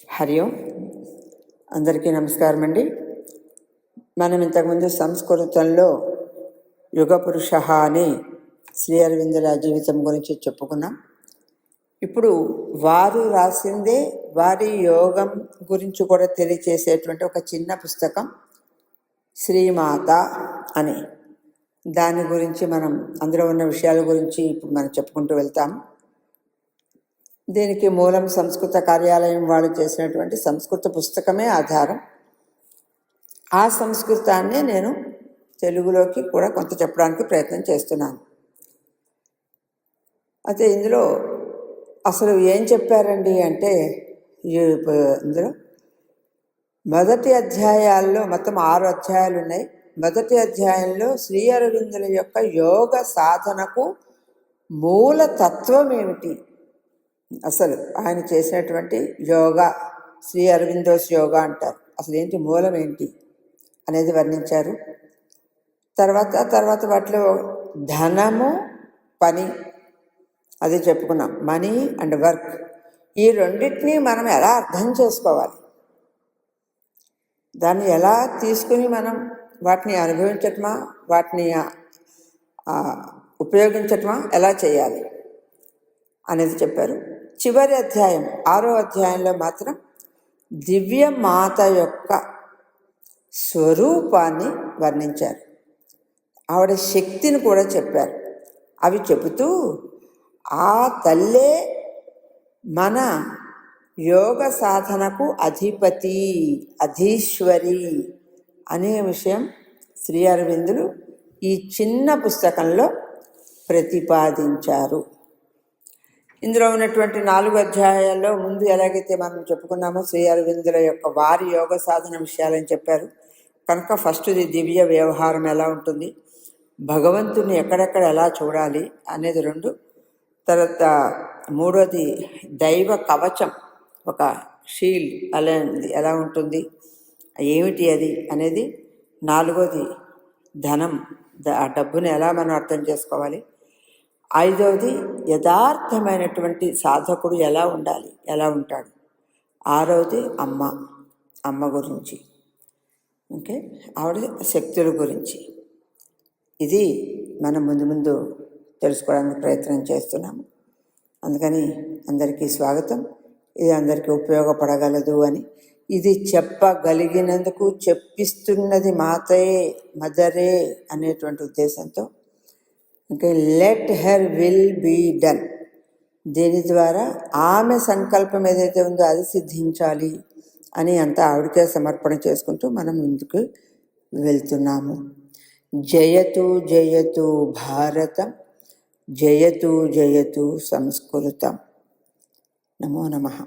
హరి ఓం. అందరికీ నమస్కారం అండి. మనం ఇంతకుముందు సంస్కృతంలో యుగపురుష అని శ్రీ అరవిందుల జీవితం గురించి చెప్పుకున్నాం. ఇప్పుడు వారు రాసిందే వారి యోగం గురించి కూడా తెలియచేసేటువంటి ఒక చిన్న పుస్తకం శ్రీమాత అని. దాని గురించి మనం అందులో ఉన్న విషయాల గురించి ఇప్పుడు మనం చెప్పుకుంటూ వెళ్తాం. దీనికి మూలం సంస్కృత కార్యాలయం వాళ్ళు చేసినటువంటి సంస్కృత పుస్తకమే ఆధారం. ఆ సంస్కృతాన్ని నేను తెలుగులోకి కూడా కొంత చెప్పడానికి ప్రయత్నం చేస్తున్నాను. అయితే ఇందులో అసలు ఏం చెప్పారండి అంటే, ఇందులో మొదటి అధ్యాయాల్లో మొత్తం 6 అధ్యాయాలు ఉన్నాయి. మొదటి అధ్యాయంలో శ్రీ అరవిందుల యొక్క యోగ సాధనకు మూల తత్వం ఏమిటి, అసలు ఆయన చేసినటువంటి యోగా, శ్రీ అరవిందోస్ యోగా అంటారు, అసలు ఏంటి, మూలం ఏంటి అనేది వర్ణించారు. తర్వాత వాటిలో ధనము, పని, అది చెప్పుకున్నాం. మనీ అండ్ వర్క్, ఈ రెండింటినీ మనం ఎలా అర్థం చేసుకోవాలి, దాన్ని ఎలా తీసుకుని మనం వాటిని అనుభవించటమా, వాటిని ఉపయోగించటమా, ఎలా చేయాలి అనేది చెప్పారు. చివరి అధ్యాయం 6వ అధ్యాయంలో మాత్రం దివ్య మాత యొక్క స్వరూపాన్ని వర్ణించారు. ఆవిడ శక్తిని కూడా చెప్పారు. అవి చెబుతూ ఆ తల్లే మన యోగ సాధనకు అధిపతి, అధీశ్వరి అనే విషయం శ్రీ అరవిందులు ఈ చిన్న పుస్తకంలో ప్రతిపాదించారు. ఇందులో ఉన్నటువంటి 4 అధ్యాయాల్లో ముందు ఎలాగైతే మనం చెప్పుకున్నామో శ్రీ అరవిందుల యొక్క వారి యోగ సాధన విషయాలని చెప్పారు. కనుక ఫస్ట్ది దివ్య వ్యవహారం ఎలా ఉంటుంది, భగవంతుని ఎక్కడెక్కడ ఎలా చూడాలి అనేది 2. తర్వాత 3వది దైవ కవచం, ఒక షీల్డ్ అలా ఎలా ఉంటుంది, ఏమిటి అది అనేది. 4వది ధనం, ఆ డబ్బుని ఎలా మనం అర్థం చేసుకోవాలి. 5వది యథార్థమైనటువంటి సాధకుడు ఎలా ఉండాలి, ఎలా ఉంటాడు. 6వది అమ్మ గురించి, ఓకే, ఆవిడ శక్తుల గురించి. ఇది మనం ముందు తెలుసుకోవడానికి ప్రయత్నం చేస్తున్నాము. అందుకని అందరికీ స్వాగతం. ఇది అందరికీ ఉపయోగపడగలదు అని, ఇది చెప్పగలిగినందుకు, చెప్పిస్తున్నది మదరే అనేటువంటి ఉద్దేశంతో, ఇంకా let her will be done, దీని ద్వారా ఆమె సంకల్పం ఏదైతే ఉందో అది సిద్ధించాలి అని అంతా ఆవిడకే సమర్పణ చేసుకుంటూ మనం ముందుకు వెళ్తున్నాము. జయతు జయతు భారతం, జయతు జయతు సంస్కృతం. నమో నమః.